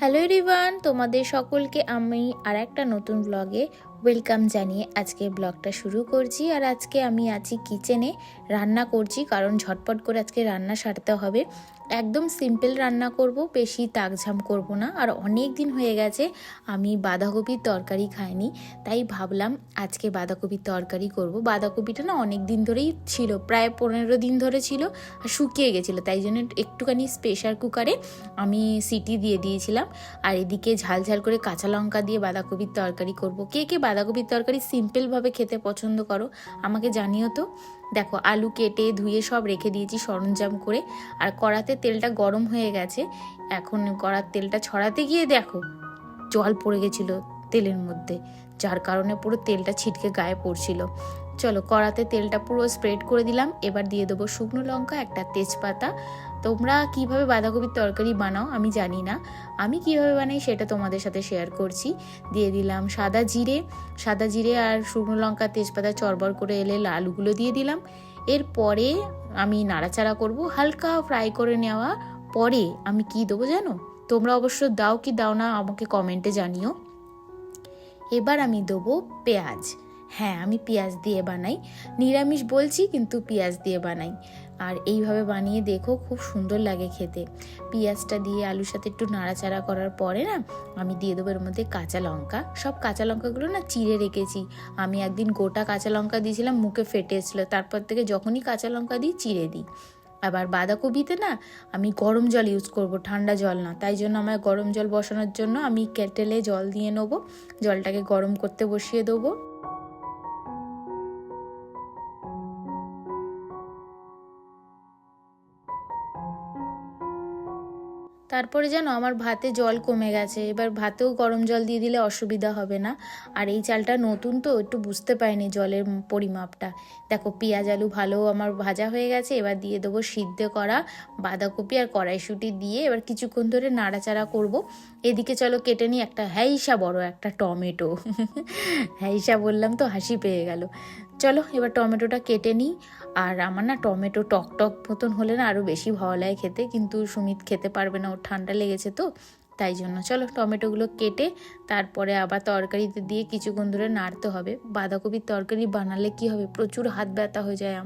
Hello everyone, তোমাদের সকলকে আমি আর একটা নতুন ব্লগে ওয়েলকাম জানিয়ে আজকে ব্লগটা শুরু করছি। আর আজকে আমি আছি কিচেনে, রান্না করছি কারণ ঝটপট করে আজকে রান্না সারতে হবে। একদম সিম্পল রান্না করব, বেশি তাকঝাম করব না। আর অনেক দিন হয়ে গেছে আমি বাঁধাকপির তরকারি খাইনি, তাই ভাবলাম আজকে বাঁধাকপির তরকারি করব। বাঁধাকপিটা না অনেক দিন ধরেই ছিল, প্রায় 15 দিন ধরে ছিল আর শুকিয়ে গেছিলো, তাই জন্য একটুখানি প্রেসার কুকারে আমি সিটি দিয়ে দিয়েছিলাম। আর এদিকে ঝাল ঝাল করে কাঁচা লঙ্কা দিয়ে বাঁধাকপির তরকারি করব। কে কে বাঁধাকপির তরকারি সিম্পলভাবে খেতে পছন্দ করো আমাকে জানিও তো। দেখো, আলু কেটে ধুয়ে সব রেখে দিয়েছি সরঞ্জাম করে। আর কড়াতে তেলটা গরম হয়ে গেছে। এখন কড়ার তেলটা ছড়াতে গিয়ে দেখো জল পড়ে গেছিলো তেলের মধ্যে, যার কারণে পুরো তেলটা ছিটকে গায়ে পড়ছিল। চলো, কড়াতে তেলটা পুরো স্প্রেড করে দিলাম। এবার দিয়ে দেবো শুকনো লঙ্কা, একটা তেজপাতা। তোমরা কিভাবে বাঁধাকপির তরকারি বানাও আমি জানি না, আমি কিভাবে বানাই সেটা তোমাদের সাথে শেয়ার করছি। দিয়ে দিলাম সাদা জিরে আর শুকনো লঙ্কা তেজপাতা চড়বড় করে এলে আলুগুলো দিয়ে দিলাম। এরপরে আমি নাড়াচাড়া করব। হালকা ফ্রাই করে নেওয়া পরে আমি কি দেবো জানো? তোমরা অবশ্য দাও কি দাও না আমাকে কমেন্টে জানিও। এবার আমি দেবো পেঁয়াজ। হ্যাঁ, আমি পেঁয়াজ দিয়ে বানাই, নিরামিষ বলছি কিন্তু পেঁয়াজ দিয়ে বানাই। আর এইভাবে বানিয়ে দেখো, খুব সুন্দর লাগে খেতে। পেঁয়াজটা দিয়ে আলুর সাথে একটু নাড়াচাড়া করার পরে না আমি দিয়ে দেবো এর মধ্যে কাঁচা লঙ্কা। সব কাঁচা লঙ্কাগুলো না চিড়ে রেখেছি। আমি একদিন গোটা কাঁচা লঙ্কা দিয়েছিলাম, মুখে ফেটেছিল, তারপর থেকে যখনই কাঁচা লঙ্কা দিই চিড়ে দিই। আবার বাঁধাকপিতে না আমি গরম জল ইউজ করব, ঠান্ডা জল না, তাই জন্য আমার গরম জল বসানোর জন্য আমি কেটেলে জল দিয়ে নেবো। জলটাকে গরম করতে বসিয়ে দেবো। তারপরে যেন আমার ভাতে জল কমে গেছে, এবার ভাতেও গরম জল দিয়ে দিলে অসুবিধা হবে না। আর এই চালটা নতুন তো একটু বুঝতে পারিনি জলের পরিমাপটা। দেখো, পেঁয়াজ আলু ভালো আমার ভাজা হয়ে গেছে। এবার দিয়ে দেবো সিদ্ধ করা বাঁধাকপি আর কড়াইশুঁটি দিয়ে এবার কিছুক্ষণ ধরে নাড়াচাড়া করব। এদিকে চলো কেটে নিই একটা হ্যাইসা বড় একটা টমেটো। হ্যাইসা বললাম তো হাসি পেয়ে গেল। চলো এবার টমেটোটা কেটে নিই। আর আমার না টমেটো টক টক মতন হলে না আরও বেশি ভালো লাগে খেতে, কিন্তু সুমিত খেতে পারবে না, ওর ঠান্ডা লেগেছে তো, তাই জন্য। চলো টমেটোগুলো কেটে তারপরে আবার তরকারিতে দিয়ে কিছুক্ষণ ধরে নাড়তে হবে। বাঁধাকপির তরকারি বানালে কি হবে, প্রচুর হাত ব্যথা হয়ে যায়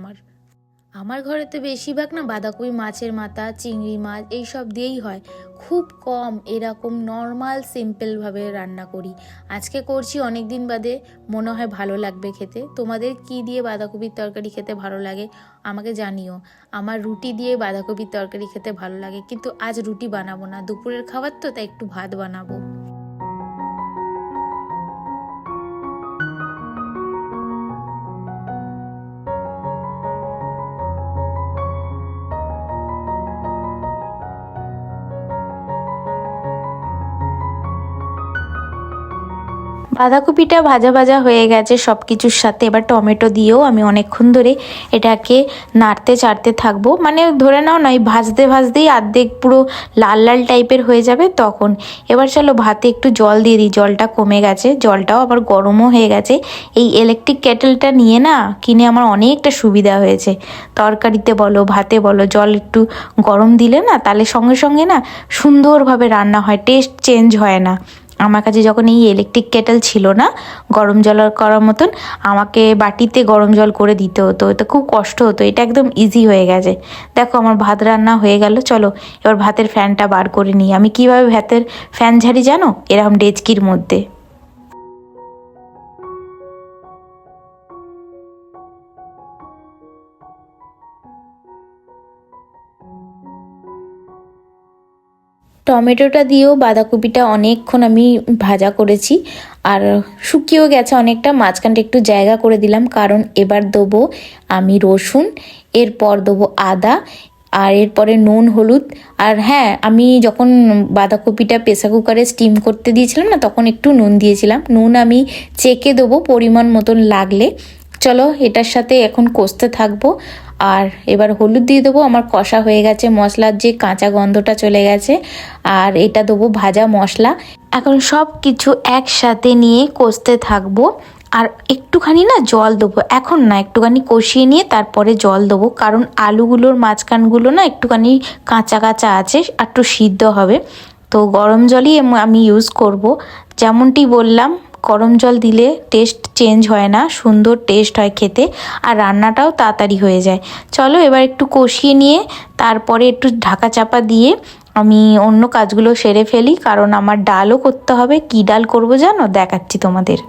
আমার ঘরে তো বেশিরভাগ না বাঁধাকপি মাছের মাথা, চিংড়ি মাছ এইসব দিয়েই হয়। খুব কম এরকম নর্মাল সিম্পলভাবে রান্না করি। আজকে করছি অনেক দিন বাদে, মনে হয় ভালো লাগবে খেতে। তোমাদের কি দিয়ে বাঁধাকপির তরকারি খেতে ভালো লাগে আমাকে জানিও। আমার রুটি দিয়ে বাঁধাকপির তরকারি খেতে ভালো লাগে, কিন্তু আজ রুটি বানাবো না, দুপুরের খাবার তো, তাই একটু ভাত বানাবো। বাঁধাকপিটা ভাজা ভাজা হয়ে গেছে সব কিছুর সাথে। এবার টমেটো দিয়েও আমি অনেকক্ষণ ধরে এটাকে নাড়তে চাড়তে থাকবো, মানে ধরে নাও না, ভাজতে ভাজতেই অর্ধেক পুরো লাল লাল টাইপের হয়ে যাবে তখন। এবার চলো ভাতে একটু জল দিয়ে দিই, জলটা কমে গেছে, জলটাও আবার গরমও হয়ে গেছে। এই ইলেকট্রিক কেটেলটা নিয়ে না কিনে আমার অনেকটা সুবিধা হয়েছে। তরকারিতে বলো ভাতে বলো জল একটু গরম দিলে না, তাহলে সঙ্গে সঙ্গে না সুন্দরভাবে রান্না হয়, টেস্ট চেঞ্জ হয় না। আমার কাছে যখন এই ইলেকট্রিক কেটেল ছিল না গরম জল করার মতন, আমাকে বাটিতে গরম জল করে দিতে হতো, এটা খুব কষ্ট হতো। এটা একদম ইজি হয়ে গেছে। দেখো আমার ভাত রান্না হয়ে গেল। চলো এবার ভাতের ফ্যানটা বার করে নিই। আমি কিভাবে ভাতের ফ্যান ঝাড়ি জানো? এরকম ডেচকির মধ্যে। টমেটোটা দিয়েও বাঁধাকপিটা অনেকক্ষণ আমি ভাজা করেছি, আর শুকিয়েও গেছে অনেকটা। মাঝখানটা একটু জায়গা করে দিলাম, কারণ এবার দেবো আমি রসুন, এরপর দেবো আদা, আর এরপরে নুন হলুদ। আর হ্যাঁ, আমি যখন বাঁধাকপিটা প্রেসার কুকারে স্টিম করতে দিয়েছিলাম না, তখন একটু নুন দিয়েছিলাম। নুন আমি চেখে দেবো পরিমাণ মতন লাগলে। চলো এটার সাথে এখন কষতে থাকবো। আর এবার হলুদ দিয়ে দেবো। আমার কষা হয়ে গেছে, মশলার যে কাঁচা গন্ধটা চলে গেছে। আর এটা দেবো ভাজা মশলা। এখন সব কিছু একসাথে নিয়ে কষতে থাকবো। আর একটুখানি না জল দেবো, এখন না, একটুখানি কষিয়ে নিয়ে তারপরে জল দেবো, কারণ আলুগুলোর মাঝখানগুলো না একটুখানি কাঁচা কাঁচা আছে, একটু সিদ্ধ হবে। তো গরম জলই আমি ইউজ করব। যেমনটি বললাম, গরম জল দিলে টেস্ট চেঞ্জ হয় না, সুন্দর টেস্ট হয় খেতে, আর রান্নাটাও তাড়াতাড়ি হয়ে যায়। চলো এবার একটু কষিয়ে নিয়ে তারপরে একটু ঢাকা চাপা দিয়ে আমি অন্য কাজগুলো সেরে ফেলি, কারণ আমার ডালও করতে হবে। কী ডাল করব জানো, দেখাচ্ছি তোমাদের।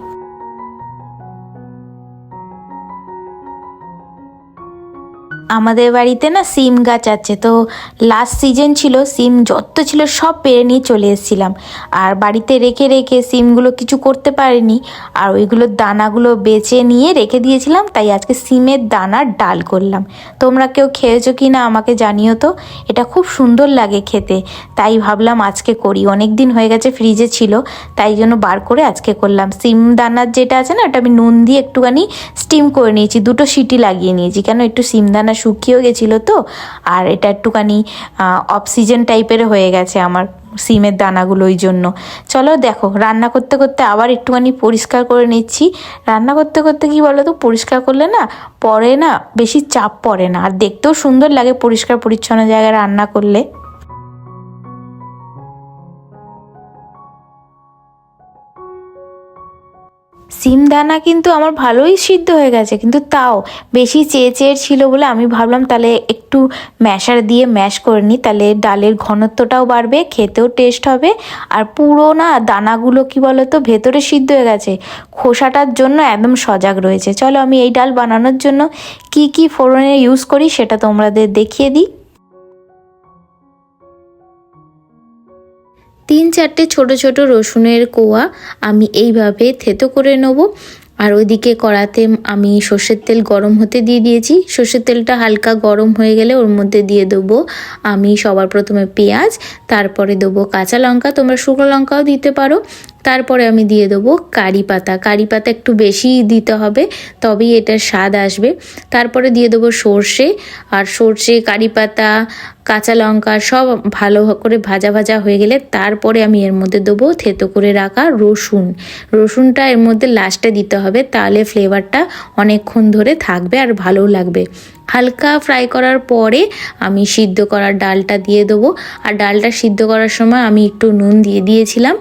আমাদের বাড়িতে না সিম গাছ আছে, তো লাস্ট সিজন ছিল, সিম যত ছিল সব পেরে নিয়ে চলে এসেছিলাম। আর বাড়িতে রেখে রেখে সিমগুলো কিছু করতে পারিনি, আর ওইগুলোর দানাগুলো বেছে নিয়ে রেখে দিয়েছিলাম, তাই আজকে সিমের দানার ডাল করলাম। তোমরা কেউ খেয়েছো কি না আমাকে জানিও তো, এটা খুব সুন্দর লাগে খেতে, তাই ভাবলাম আজকে করি। অনেক দিন হয়ে গেছে, ফ্রিজে ছিল, তাই জন্য বার করে আজকে করলাম। সিম দানার যেটা আছে না, ওটা আমি নুন দিয়ে একটুখানি স্টিম করে নিয়েছি, 2টো সিটি লাগিয়ে নিয়েছি, কেন একটু সিম দানা শুকিয়েও গেছিলো তো, আর এটা একটুখানি অক্সিজেন টাইপের হয়ে গেছে আমার সিমের দানাগুলো, ওই জন্য। চলো দেখো, রান্না করতে করতে আবার একটুখানি পরিষ্কার করে নিচ্ছি। রান্না করতে করতে কি বলো তো, পরিষ্কার করলে না পরে না বেশি চাপ পড়ে না, আর দেখতেও সুন্দর লাগে পরিষ্কার পরিচ্ছন্ন জায়গায় রান্না করলে। সিম দানা কিন্তু আমার ভালোই সিদ্ধ হয়ে গেছে, কিন্তু তাও বেশি চেয়ে চেয়ে ছিল বলে আমি ভাবলাম তাহলে একটু ম্যাশার দিয়ে ম্যাশ করে নিই, তাহলে ডালের ঘনত্বটাও বাড়বে, খেতেও টেস্ট হবে। আর পুরো না দানাগুলো কি বলো তো ভেতরে সিদ্ধ হয়ে গেছে, খোসাটার জন্য একদম সজাগ রয়েছে। চলো আমি এই ডাল বানানোর জন্য কি কি ফোড়নে ইউজ করি সেটা তোমাদের দেখিয়ে দিই। 3-4টে ছোট ছোট রসুনের কোয়া আমি এইভাবে থেতো করে নেব। আর ওইদিকে কড়াতে আমি সর্ষের তেল গরম হতে দিয়ে দিয়েছি। সর্ষের তেলটা হালকা গরম হয়ে গেলে ওর মধ্যে দিয়ে দেবো আমি সবার প্রথমে পেঁয়াজ, তারপরে দেবো কাঁচা লঙ্কা, তোমরা শুকনো লঙ্কাও দিতে পারো। তারপরে আমি দিয়ে দেবো কারি পাতা, কারি পাতা একটু বেশি দিতে হবে, তবেই এটার স্বাদ আসবে। তারপরে দিয়ে দেবো সর্ষে, আর সর্ষে কারি পাতা কাঁচা লঙ্কা সব ভালো করে ভাজা ভাজা হয়ে গেলে তারপরে আমি এর মধ্যে দেবো থেতো করে রাখা রসুন। রসুনটা এর মধ্যে লাস্টে দিতে হবে, তাহলে ফ্লেভারটা অনেকক্ষণ ধরে থাকবে আর ভালোও লাগবে। হালকা ফ্রাই করার পরে আমি সিদ্ধ করার ডালটা দিয়ে দেবো। আর ডালটা সিদ্ধ করার সময় আমি একটু নুন দিয়ে দিয়েছিলাম।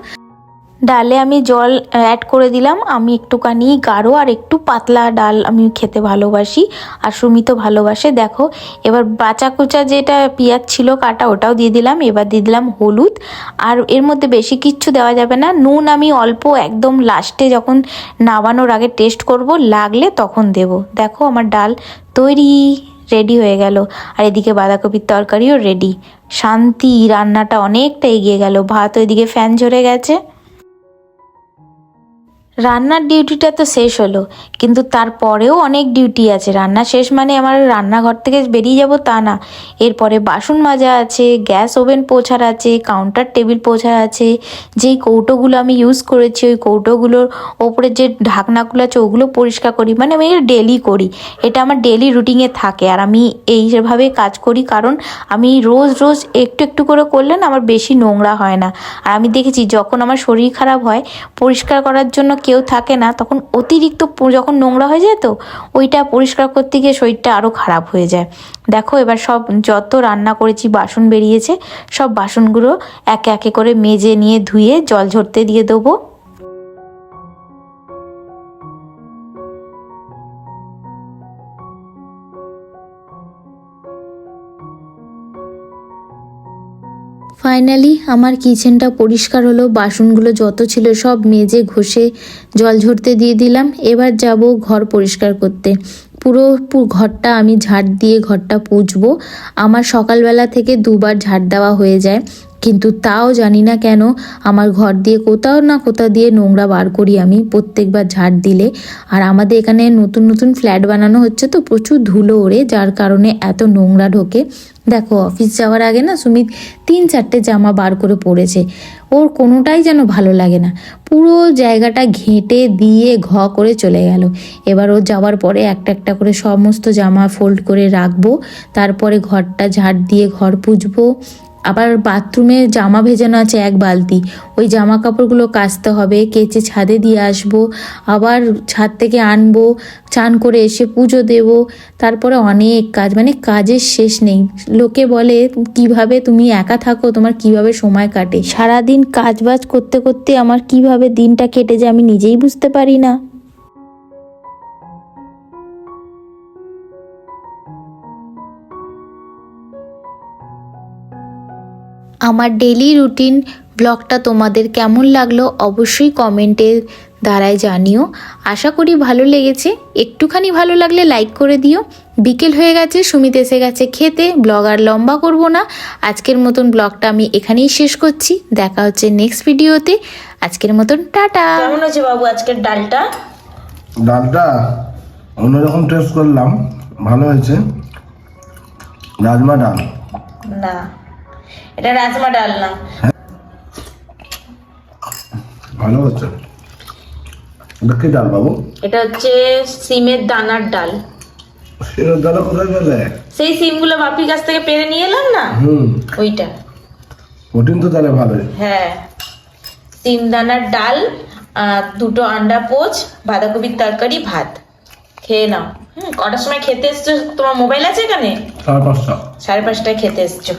ডালে আমি জল অ্যাড করে দিলাম। আমি একটুখানি গাঢ় আর একটু পাতলা ডাল আমি খেতে ভালোবাসি, আর সুমিত ভালোবাসে। দেখো এবার বাঁচা কুচা যেটা পেঁয়াজ ছিল কাটা, ওটাও দিয়ে দিলাম। এবার দিয়ে দিলাম হলুদ, আর এর মধ্যে বেশি কিচ্ছু দেওয়া যাবে না। নুন আমি অল্প একদম লাস্টে যখন নামানোর আগে টেস্ট করব, লাগলে তখন দেব। দেখো আমার ডাল তৈরি, রেডি হয়ে গেল। আর এদিকে বাঁধাকপির তরকারিও রেডি। শান্তি, রান্নাটা অনেকটা এগিয়ে গেল। ভাত ওইদিকে ফ্যান ঝরে গেছে। রান্নার ডিউটিটা তো শেষ হলো, কিন্তু তারপরেও অনেক ডিউটি আছে। রান্না শেষ মানে আমার রান্নাঘর থেকে বেরিয়ে যাব তা না, এরপরে বাসন মাজা আছে, গ্যাস ওভেন পোছার আছে, কাউন্টার টেবিল পোছার আছে। যেই কৌটোগুলো আমি ইউজ করেছি ওই কৌটোগুলোর ওপরে যে ঢাকনাগুলো আছে ওগুলো পরিষ্কার করি, মানে আমি এটা ডেলি করি, এটা আমার ডেলি রুটিনে থাকে। আর আমি এইভাবে কাজ করি কারণ আমি রোজ রোজ একটু একটু করে করলে না আমার বেশি নোংরা হয় না। আর আমি দেখেছি যখন আমার শরীর খারাপ হয়, পরিষ্কার করার জন্য কেউ থাকে না, তখন অতিরিক্ত যখন নোংরা হয়ে যায় তো ওইটা পরিষ্কার করতে গিয়ে শরীরটা আরও খারাপ হয়ে যায়। দেখো এবার সব যত রান্না করেছি বাসন বেরিয়েছে, সব বাসনগুলো একে একে করে মেজে নিয়ে ধুয়ে জল ঝরতে দিয়ে দেবো। ফাইনালি আমার কিচেনটা পরিষ্কার হলো, বাসনগুলো যত ছিল সব মেজে ঘষে জল ঝরতে দিয়ে দিলাম। এবার যাব ঘর পরিষ্কার করতে। পুরো ঘরটা আমি ঝাড় দিয়ে ঘরটা পুছবো। আমার সকালবেলা থেকে 2বার ঝাড় দেওয়া হয়ে যায়, কিন্তু তাও জানি না কেন আমার ঘর দিয়ে কোথাও না কোথাও দিয়ে নোংরা বার করি আমি প্রত্যেকবার ঝাড় দিলে। আর আমাদের এখানে নতুন নতুন ফ্ল্যাট বানানো হচ্ছে তো প্রচুর ধুলো ওড়ে, যার কারণে এত নোংরা ঢোকে। দেখো অফিস যাওয়ার আগে না সুমিত 3-4টে জামা বার করে পরেছে, ওর কোনোটাই যেন ভালো লাগে না, পুরো জায়গাটা ঘেঁটে দিয়ে করে চলে গেল। এবার ও যাওয়ার পরে একটা একটা করে সমস্ত জামা ফোল্ড করে রাখবো, তারপরে ঘরটা ঝাড় দিয়ে ঘর পুছবো। আবার বাথরুমে জামা ভেজানো আছে 1 বালতি, ওই জামা কাপড়গুলো কাচতে হবে, কেচে ছাদে দিয়ে আসবো, আবার ছাদ থেকে আনবো, চান করে এসে পুজো দেব, তারপরে অনেক কাজ, মানে কাজের শেষ নেই। লোকে বলে কিভাবে তুমি একা থাকো, তোমার কিভাবে সময় কাটে। সারাদিন কাজ বাজ করতে করতে আমার কিভাবে দিনটা কেটে যায় আমি নিজেই বুঝতে পারি না। আমার ডেলি রুটিন ব্লগটা তোমাদের কেমন লাগলো অবশ্যই কমেন্টের দ্বারাই জানিও। আশা করি ভালো লেগেছে, একটুখানি ভালো লাগলে লাইক করে দিও। বিকেল হয়ে গেছে, সুমিত এসে গেছে খেতে, ব্লগ আর লম্বা করব না, আজকের মতন ব্লগটা আমি এখানেই শেষ করছি। দেখা হচ্ছে নেক্সট ভিডিওতে, আজকের মতন টাটা। কেমন হয়েছে বাবু আজকের ডালটা? ডালটা অন্যরকম টেস্ট করলাম, ভালো হয়েছে। রাজমা ডাল না, এটা রাজমা ডাল না। ভালো হচ্ছে। এটা কি ডাল বাবু? এটা হচ্ছে সিমের দানার ডাল। সিমের ডাল কোথায় পেলে? সেই সিমগুলো বাপির কাছ থেকে পেরে নিয়ে এলাম না, ওইটা। প্রোটিন তো তাহলে ভালোই। হ্যাঁ, সিম দানার ডাল, 2টো আন্ডা পোচ, বাঁধাকপির তরকারি, ভাত। খেয়ে নাও। কটার সময় খেতে এসছো? তোমার মোবাইল আছে এখানে? 5:30। 5:30টায় খেতে এসছো।